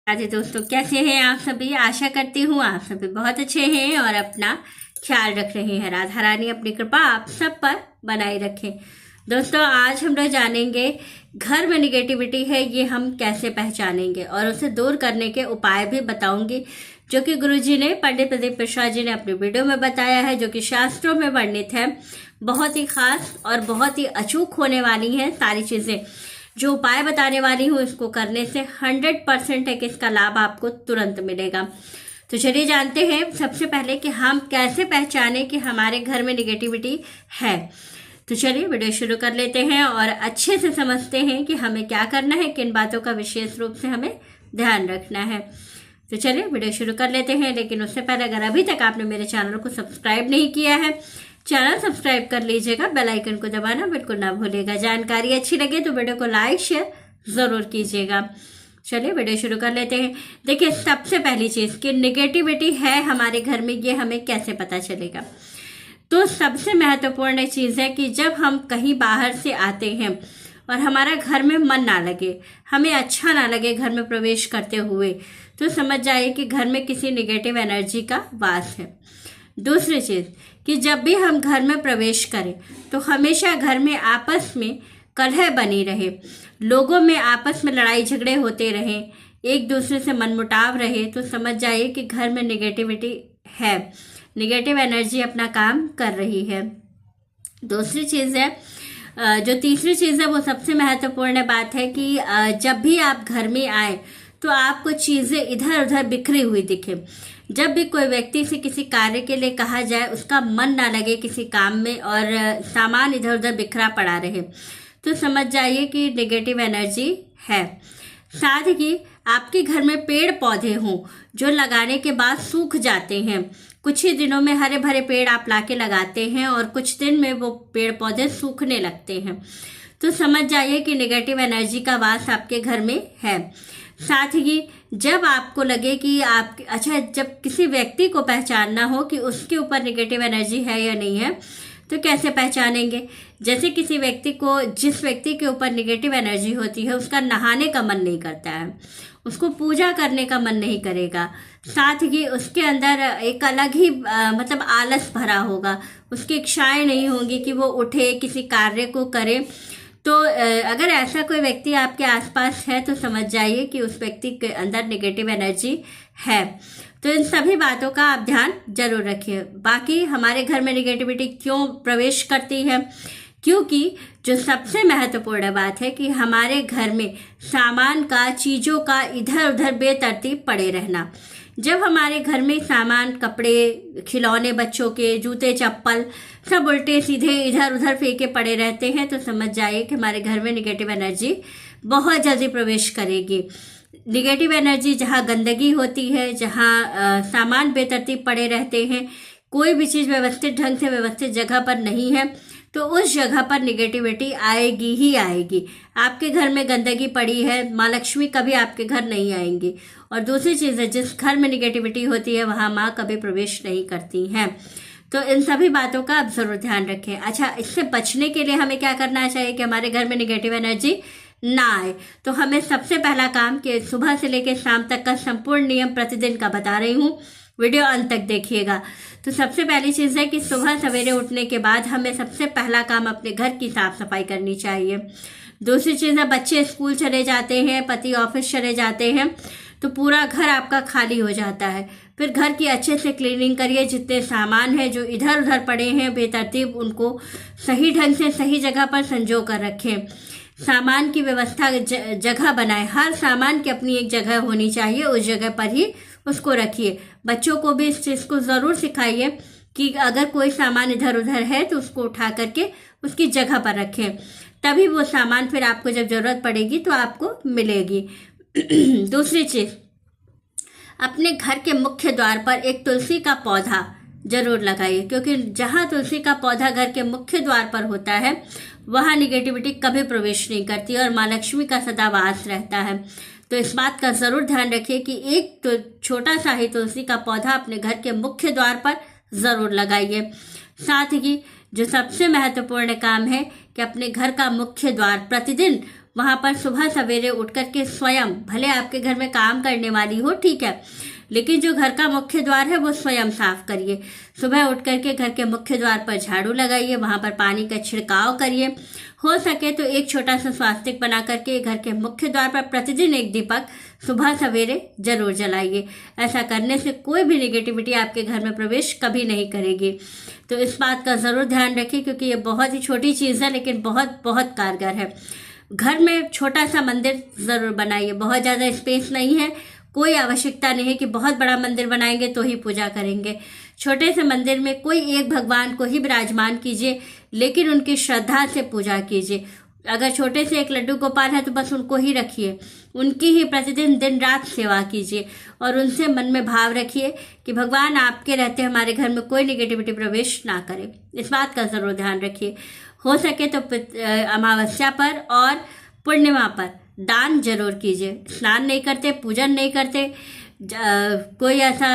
राधे दोस्तों, कैसे हैं आप सभी। आशा करती हूँ आप सभी बहुत अच्छे हैं और अपना ख्याल रख रहे हैं। राधा रानी अपनी कृपा आप सब पर बनाए रखें। दोस्तों, आज हम लोग जानेंगे घर में निगेटिविटी है ये हम कैसे पहचानेंगे और उसे दूर करने के उपाय भी बताऊंगी, जो कि गुरुजी ने, पंडित प्रदीप मिश्रा जी ने अपनी वीडियो में बताया है, जो कि शास्त्रों में वर्णित है। बहुत ही खास और बहुत ही अचूक होने वाली हैं सारी चीजें। जो उपाय बताने वाली हूँ इसको करने से 100% है कि इसका लाभ आपको तुरंत मिलेगा। तो चलिए जानते हैं सबसे पहले कि हम कैसे पहचाने कि हमारे घर में निगेटिविटी है। तो चलिए वीडियो शुरू कर लेते हैं और अच्छे से समझते हैं कि हमें क्या करना है, किन बातों का विशेष रूप से हमें ध्यान रखना है। तो चलिए वीडियो शुरू कर लेते हैं। लेकिन उससे पहले अगर अभी तक आपने मेरे चैनल को सब्सक्राइब नहीं किया है, चैनल सब्सक्राइब कर लीजिएगा, बेल आइकन को दबाना बिल्कुल ना भूलिएगा। जानकारी अच्छी लगे तो वीडियो को लाइक शेयर जरूर कीजिएगा। चलिए वीडियो शुरू कर लेते हैं। देखिए, सबसे पहली चीज कि निगेटिविटी है हमारे घर में, ये हमें कैसे पता चलेगा। तो सबसे महत्वपूर्ण चीज है कि जब हम कहीं बाहर से आते हैं और हमारा घर में मन ना लगे, हमें अच्छा ना लगे घर में प्रवेश करते हुए, तो समझ जाइए कि घर में किसी निगेटिव एनर्जी का वास है। दूसरी चीज कि जब भी हम घर में प्रवेश करें तो हमेशा घर में आपस में कलह बनी रहे, लोगों में आपस में लड़ाई झगड़े होते रहे, एक दूसरे से मनमुटाव रहे, तो समझ जाइए कि घर में निगेटिविटी है, निगेटिव एनर्जी अपना काम कर रही है। दूसरी चीज है, जो तीसरी चीज है वो सबसे महत्वपूर्ण बात है कि जब भी आप घर में आए तो आपको चीजें इधर उधर बिखरी हुई दिखे। जब भी कोई व्यक्ति से किसी कार्य के लिए कहा जाए, उसका मन ना लगे किसी काम में और सामान इधर उधर बिखरा पड़ा रहे, तो समझ जाइए कि निगेटिव एनर्जी है। साथ ही आपके घर में पेड़ पौधे हों जो लगाने के बाद सूख जाते हैं, कुछ ही दिनों में हरे भरे पेड़ आप लाके लगाते हैं और कुछ दिन में वो पेड़ पौधे सूखने लगते हैं, तो समझ जाइए कि निगेटिव एनर्जी का वास आपके घर में है। साथ ही जब आपको लगे कि जब किसी व्यक्ति को पहचानना हो कि उसके ऊपर निगेटिव एनर्जी है या नहीं है, तो कैसे पहचानेंगे। जैसे किसी व्यक्ति को, जिस व्यक्ति के ऊपर निगेटिव एनर्जी होती है, उसका नहाने का मन नहीं करता है, उसको पूजा करने का मन नहीं करेगा, साथ ही उसके अंदर एक अलग ही मतलब आलस भरा होगा, उसकी इच्छाएं नहीं होंगी कि वो उठे किसी कार्य को करे। तो अगर ऐसा कोई व्यक्ति आपके आसपास है तो समझ जाइए कि उस व्यक्ति के अंदर निगेटिव एनर्जी है। तो इन सभी बातों का आप ध्यान जरूर रखिए। बाकी हमारे घर में निगेटिविटी क्यों प्रवेश करती है, क्योंकि जो सबसे महत्वपूर्ण बात है कि हमारे घर में सामान का, चीजों का इधर उधर बेतरतीब पड़े रहना। जब हमारे घर में सामान, कपड़े, खिलौने, बच्चों के जूते, चप्पल सब उल्टे सीधे इधर उधर फेंके पड़े रहते हैं, तो समझ जाइए कि हमारे घर में निगेटिव एनर्जी बहुत जल्दी प्रवेश करेगी। निगेटिव एनर्जी जहाँ गंदगी होती है, जहाँ सामान बेतरतीब पड़े रहते हैं, कोई भी चीज व्यवस्थित ढंग से व्यवस्थित जगह पर नहीं है, तो उस जगह पर निगेटिविटी आएगी ही आएगी। आपके घर में गंदगी पड़ी है, माँ लक्ष्मी कभी आपके घर नहीं आएंगी। और दूसरी चीज है, जिस घर में निगेटिविटी होती है वहां माँ कभी प्रवेश नहीं करती हैं। तो इन सभी बातों का आप जरूर ध्यान रखें। अच्छा, इससे बचने के लिए हमें क्या करना चाहिए कि हमारे घर में निगेटिव एनर्जी ना आए। तो हमें सबसे पहला काम कि सुबह से लेकर शाम तक का संपूर्ण नियम प्रतिदिन का बता रही हूँ, वीडियो अंत तक देखिएगा। तो सबसे पहली चीज है कि सुबह सवेरे उठने के बाद हमें सबसे पहला काम अपने घर की साफ सफाई करनी चाहिए। दूसरी चीज है, बच्चे स्कूल चले जाते हैं, पति ऑफिस चले जाते हैं, तो पूरा घर आपका खाली हो जाता है। फिर घर की अच्छे से क्लीनिंग करिए, जितने सामान है जो इधर उधर पड़े हैं बेतरतीब, उनको सही ढंग से सही जगह पर संजो कर रखें। सामान की व्यवस्था जगह बनाए, हर सामान की अपनी एक जगह होनी चाहिए, उस जगह पर ही उसको रखिए। बच्चों को भी इस चीज को जरूर सिखाइए कि अगर कोई सामान इधर उधर है तो उसको उठा करके उसकी जगह पर रखें, तभी वो सामान फिर आपको जब जरूरत पड़ेगी तो आपको मिलेगी। दूसरी चीज, अपने घर के मुख्य द्वार पर एक तुलसी का पौधा जरूर लगाइए, क्योंकि जहां तुलसी का पौधा घर के मुख्य द्वार पर होता है वहां निगेटिविटी कभी प्रवेश नहीं करती और माँ लक्ष्मी का सदा वास रहता है। तो इस बात का जरूर ध्यान रखिए कि एक तो छोटा सा ही तुलसी का पौधा अपने घर के मुख्य द्वार पर जरूर लगाइए। साथ ही जो सबसे महत्वपूर्ण काम है कि अपने घर का मुख्य द्वार प्रतिदिन वहां पर सुबह सवेरे उठ करके स्वयं, भले आपके घर में काम करने वाली हो ठीक है, लेकिन जो घर का मुख्य द्वार है वो स्वयं साफ करिए। सुबह उठ करके घर के मुख्य द्वार पर झाड़ू लगाइए, वहां पर पानी का छिड़काव करिए। हो सके तो एक छोटा सा स्वास्तिक बना करके घर के मुख्य द्वार पर प्रतिदिन एक दीपक सुबह सवेरे जरूर जलाइए। ऐसा करने से कोई भी नेगेटिविटी आपके घर में प्रवेश कभी नहीं करेगी। तो इस बात का जरूर ध्यान रखिए, क्योंकि ये बहुत ही छोटी चीज है लेकिन बहुत बहुत कारगर है। घर में छोटा सा मंदिर जरूर बनाइए, बहुत ज्यादा स्पेस नहीं है, कोई आवश्यकता नहीं है कि बहुत बड़ा मंदिर बनाएंगे तो ही पूजा करेंगे। छोटे से मंदिर में कोई एक भगवान को ही विराजमान कीजिए, लेकिन उनकी श्रद्धा से पूजा कीजिए। अगर छोटे से एक लड्डू गोपाल है तो बस उनको ही रखिए, उनकी ही प्रतिदिन दिन रात सेवा कीजिए और उनसे मन में भाव रखिए कि भगवान आपके रहते हमारे घर में कोई नेगेटिविटी प्रवेश ना करे। इस बात का जरूर ध्यान रखिए। हो सके तो अमावस्या पर और पूर्णिमा पर दान जरूर कीजिए। स्नान नहीं करते, पूजन नहीं करते, कोई ऐसा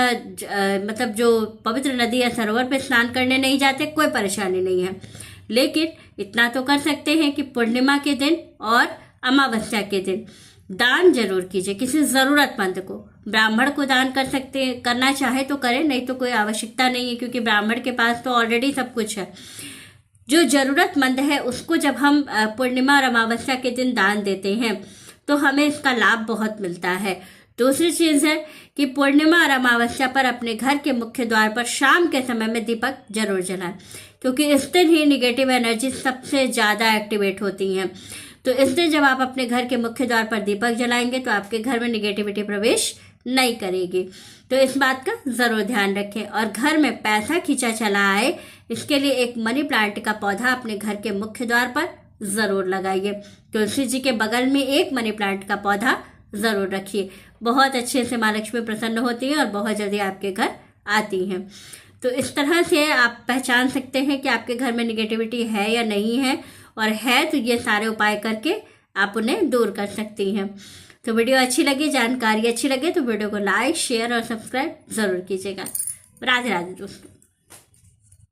मतलब जो पवित्र नदी या सरोवर पे स्नान करने नहीं जाते, कोई परेशानी नहीं है, लेकिन इतना तो कर सकते हैं कि पूर्णिमा के दिन और अमावस्या के दिन दान जरूर कीजिए किसी जरूरतमंद को। ब्राह्मण को दान कर सकते हैं, करना चाहे तो करें, नहीं तो कोई आवश्यकता नहीं है, क्योंकि ब्राह्मण के पास तो ऑलरेडी सब कुछ है। जो जरूरतमंद है उसको जब हम पूर्णिमा और अमावस्या के दिन दान देते हैं तो हमें इसका लाभ बहुत मिलता है। दूसरी चीज है कि पूर्णिमा और अमावस्या पर अपने घर के मुख्य द्वार पर शाम के समय में दीपक जरूर जलाएं, क्योंकि इस दिन ही निगेटिव एनर्जी सबसे ज्यादा एक्टिवेट होती हैं। तो इस दिन जब आप अपने घर के मुख्य द्वार पर दीपक जलाएंगे तो आपके घर में निगेटिविटी प्रवेश नहीं करेगी। तो इस बात का जरूर ध्यान रखें। और घर में पैसा खींचा चला आए, इसके लिए एक मनी प्लांट का पौधा अपने घर के मुख्य द्वार पर जरूर लगाइए। तुलसी जी के बगल में एक मनी प्लांट का पौधा जरूर रखिए। बहुत अच्छे से माँ लक्ष्मी प्रसन्न होती है और बहुत जल्दी आपके घर आती हैं। तो इस तरह से आप पहचान सकते हैं कि आपके घर में निगेटिविटी है या नहीं है, और है तो ये सारे उपाय करके आप उन्हें दूर कर सकती हैं। तो वीडियो अच्छी लगी, जानकारी अच्छी लगे तो वीडियो को लाइक, शेयर और सब्सक्राइब जरूर कीजिएगा। राधे राधे दोस्तों।